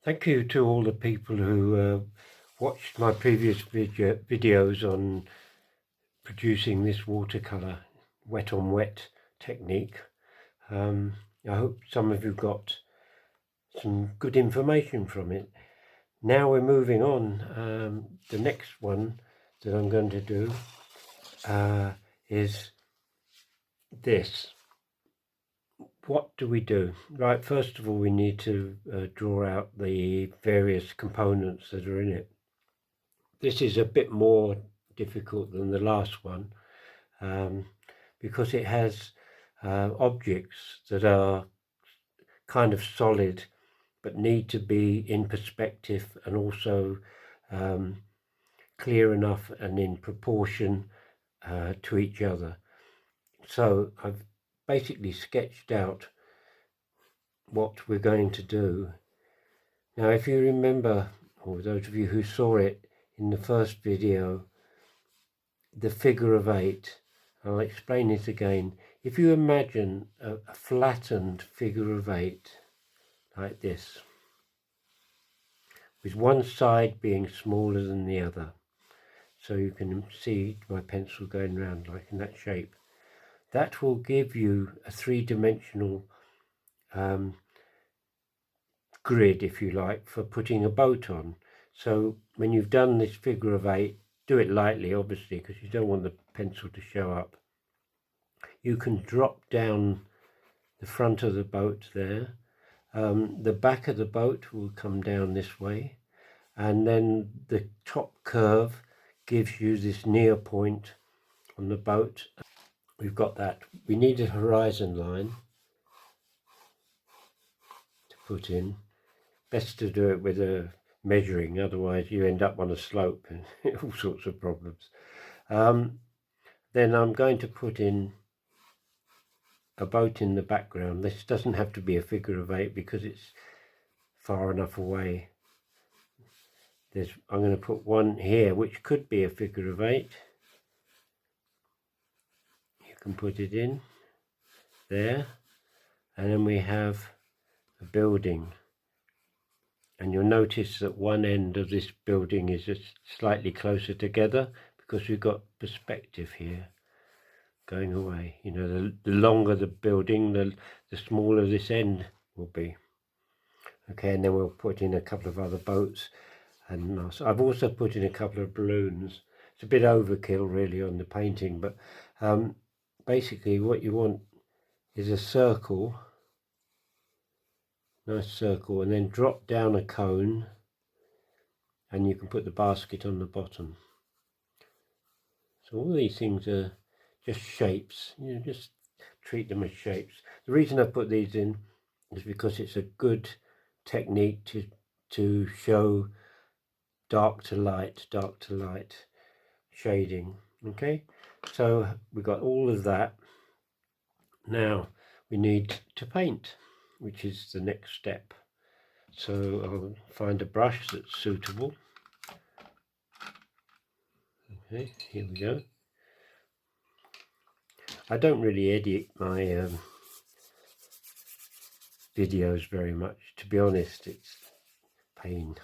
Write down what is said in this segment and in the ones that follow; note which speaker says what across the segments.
Speaker 1: Thank you to all the people who watched my previous videos on producing this watercolor wet on wet technique. I hope some of you got some good information from it. Now we're moving on. The next one that I'm going to do is this. What do we do? Right, first of all, we need to draw out the various components that are in it. This is a bit more difficult than the last one because it has objects that are kind of solid but need to be in perspective and also clear enough and in proportion to each other. So I've basically sketched out what we're going to do. Now, if you remember, or those of you who saw it in the first video, the figure of 8, I'll explain it again. If you imagine a flattened figure of 8 like this, with one side being smaller than the other, so you can see my pencil going around like in that shape, that will give you a three-dimensional grid, if you like, for putting a boat on. So when you've done this figure of 8, do it lightly, obviously, because you don't want the pencil to show up. You can drop down the front of the boat there. The back of the boat will come down this way, and then the top curve gives you this near point on the boat. We've got that. We need a horizon line to put in. Best to do it with a measuring, otherwise you end up on a slope and all sorts of problems. Then I'm going to put in a boat in the background. This doesn't have to be a figure of 8 because it's far enough away. I'm going to put one here which could be a figure of 8. You can put it in there, and then we have a building, and you'll notice that one end of this building is just slightly closer together because we've got perspective here going away. You know, the longer the building, the smaller this end will be. Okay, and then we'll put in a couple of other boats, and I've also put in a couple of balloons. It's a bit overkill really on the painting, but basically what you want is a circle, nice circle, and then drop down a cone, and you can put the basket on the bottom. So all these things are just shapes, you know, just treat them as shapes. The reason I put these in is because it's a good technique to show dark to light shading. Okay, so we've got all of that. Now we need to paint, which is the next step. So I'll find a brush that's suitable. Okay, here we go. I don't really edit my videos very much, to be honest. It's pain.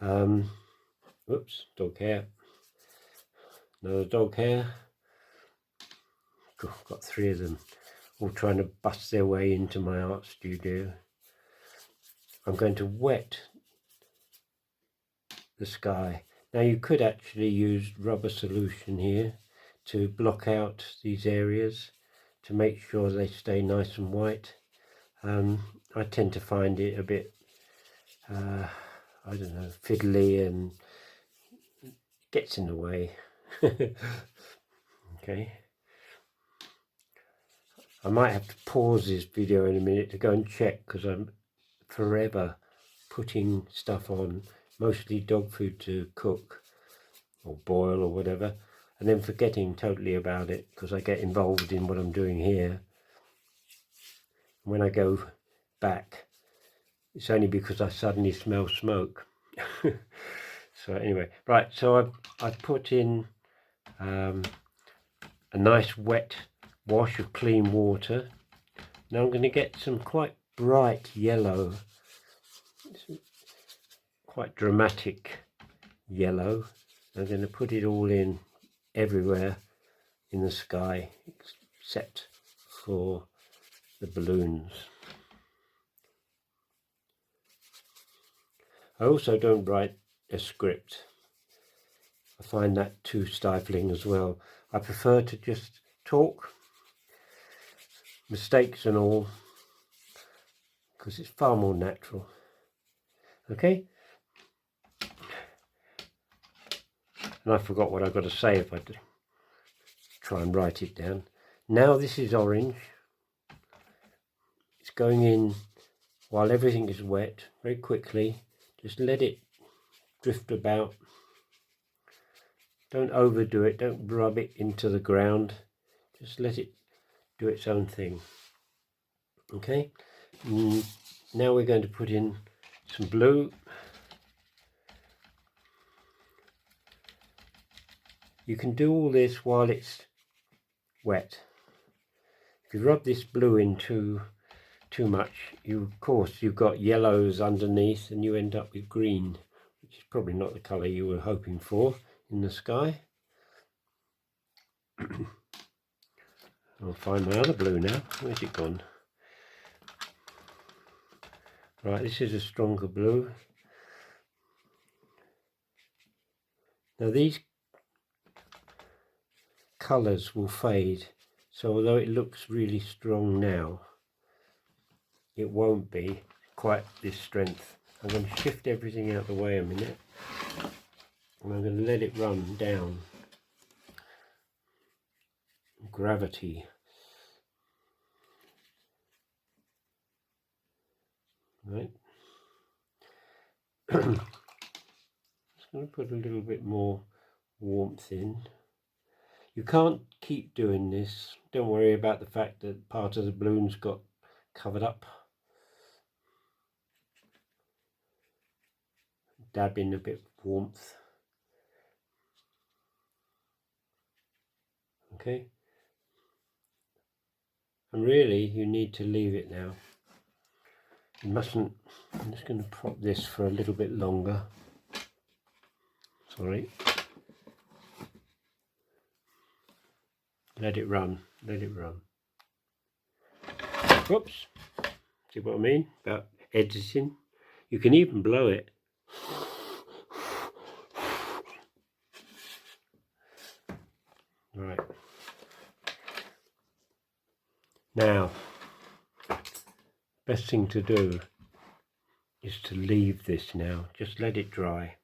Speaker 1: Oops, dog hair. Another dog hair. Got 3 of them, all trying to bust their way into my art studio. I'm going to wet the sky. Now you could actually use rubber solution here to block out these areas to make sure they stay nice and white. I tend to find it a bit, I don't know, fiddly and gets in the way. Okay. I might have to pause this video in a minute to go and check because I'm forever putting stuff on, mostly dog food to cook or boil or whatever, and then forgetting totally about it because I get involved in what I'm doing here. When I go back, it's only because I suddenly smell smoke. So anyway, right, so I've put in a nice wet wash of clean water. Now I'm going to get some quite bright yellow. quite dramatic yellow. I'm going to put it all in everywhere in the sky except for the balloons. I also don't write a script. I find that too stifling as well. I prefer to just talk, mistakes and all, because it's far more natural. Okay? And I forgot what I've got to say if I try and write it down. Now this is orange. It's going in while everything is wet, very quickly. Just let it drift about. Don't overdo it, don't rub it into the ground. Just let it do its own thing. Okay, now we're going to put in some blue. You can do all this while it's wet. If you rub this blue in too much, of course you've got yellows underneath and you end up with green, which is probably not the colour you were hoping for in the sky. I'll find my other blue now. Where's it gone? Right, this is a stronger blue. Now these colours will fade, so although it looks really strong now, it won't be quite this strength. I'm going to shift everything out of the way a minute, and I'm going to let it run down. Gravity. Right. Just going to put a little bit more warmth in. You can't keep doing this. Don't worry about the fact that part of the balloons got covered up. Dab in a bit of warmth. Okay. And really you need to leave it now. You mustn't. I'm just going to prop this for a little bit longer. Sorry. Let it run. Let it run. Whoops. See what I mean about editing? You can even blow it. Right. Now, best thing to do is to leave this now. Just let it dry.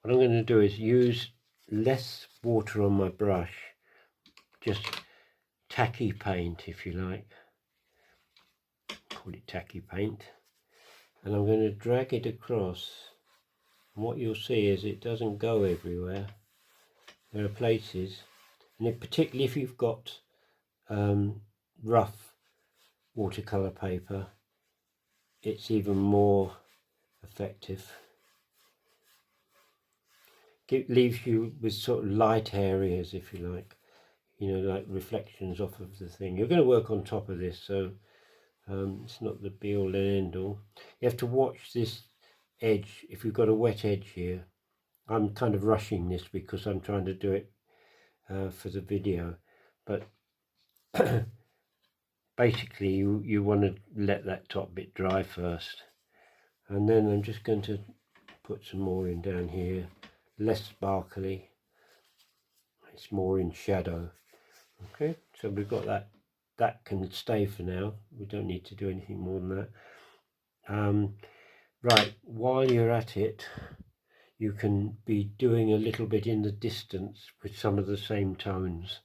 Speaker 1: What I'm going to do is use less water on my brush, just tacky paint if you like. Call it tacky paint. And I'm going to drag it across. And what you'll see is it doesn't go everywhere. There are places, and particularly if you've got rough watercolor paper, it's even more effective. It leaves you with sort of light areas, if you like, like reflections off of the thing. You're going to work on top of this, so it's not the be all and end all. You have to watch this edge. If you've got a wet edge here, I'm kind of rushing this because I'm trying to do it for the video, but basically you want to let that top bit dry first, and then I'm just going to put some more in down here, less sparkly, it's more in shadow. Okay, so we've got that can stay for now. We don't need to do anything more than that. Right, while you're at it, you can be doing a little bit in the distance with some of the same tones,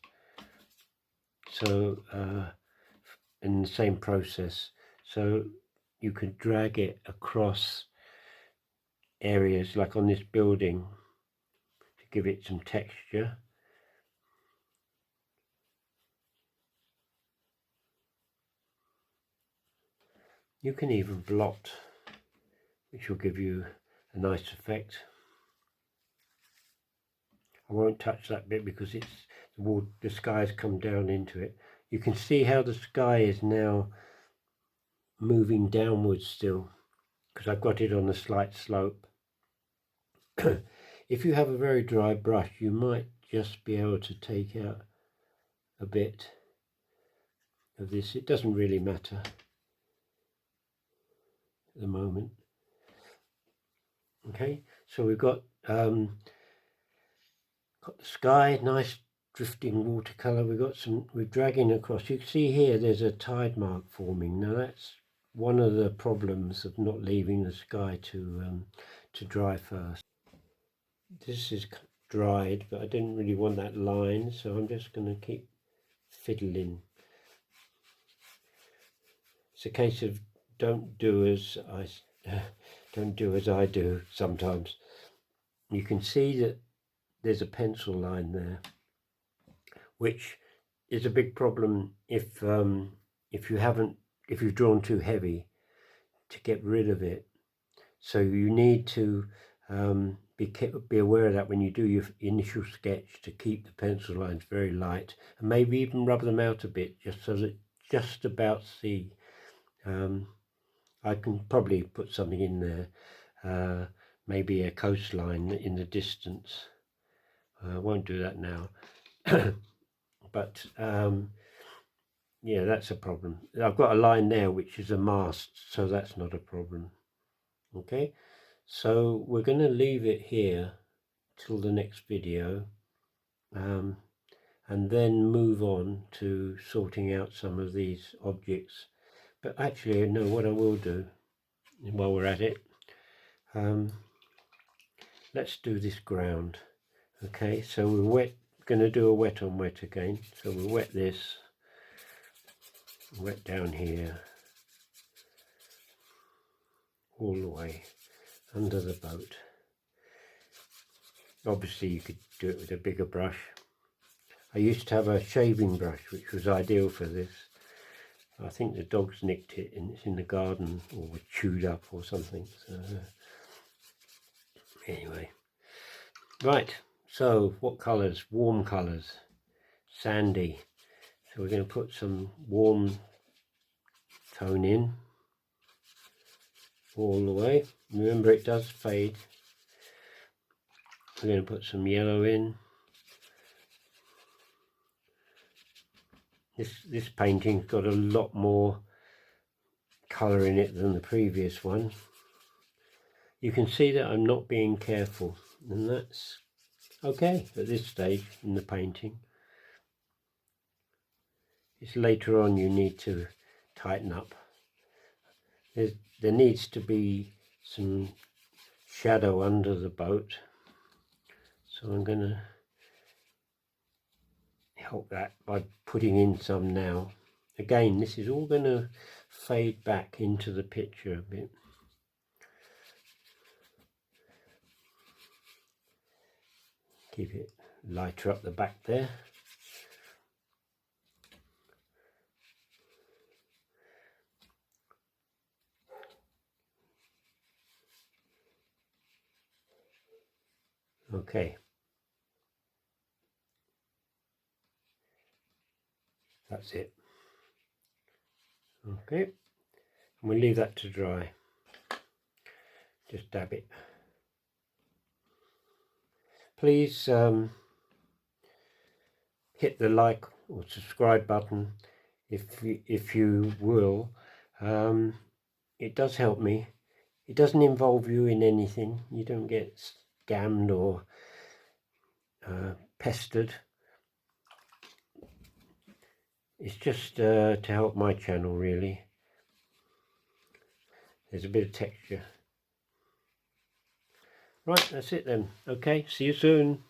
Speaker 1: so in the same process, so you could drag it across areas like on this building to give it some texture. You can even blot, which will give you a nice effect. I won't touch that bit because it's the sky has come down into it. You can see how the sky is now moving downwards still, because I've got it on a slight slope. If you have a very dry brush, you might just be able to take out a bit of this. It doesn't really matter at the moment. Okay, so we've got the sky, nice drifting watercolor. We're dragging across. You can see here there's a tide mark forming. Now that's one of the problems of not leaving the sky to dry first. This is dried, but I didn't really want that line, so I'm just going to keep fiddling. It's a case of don't do as I do sometimes. You can see that there's a pencil line there, which is a big problem if you've drawn too heavy to get rid of it. So you need to be aware of that when you do your initial sketch, to keep the pencil lines very light, and maybe even rub them out a bit, just so that just about see. I can probably put something in there, maybe a coastline in the distance. I won't do that now. But yeah, that's a problem. I've got a line there which is a mast, so that's not a problem. Okay, so we're going to leave it here till the next video, and then move on to sorting out some of these objects. But actually, no, what I will do while we're at it, let's do this ground. Okay, so we're going to do a wet on wet again. So we'll wet this, wet down here, all the way under the boat. Obviously you could do it with a bigger brush. I used to have a shaving brush which was ideal for this. I think the dogs nicked it and it's in the garden, or chewed up or something. So anyway, right, so what colours? Warm colours, sandy. So we're going to put some warm tone in all the way. Remember, it does fade. We're going to put some yellow in. This painting's got a lot more colour in it than the previous one. You can see that I'm not being careful, and that's okay at this stage in the painting. It's later on you need to tighten up. There needs to be some shadow under the boat, so I'm going to help that by putting in some now. Again, this is all going to fade back into the picture a bit. Keep it lighter up the back there. Okay. That's it. Okay. And we'll leave that to dry. Just dab it. Please hit the like or subscribe button if you will. It does help me. It doesn't involve you in anything. You don't get scammed or pestered. It's just to help my channel, really. There's a bit of texture. Right, that's it then. Okay, see you soon.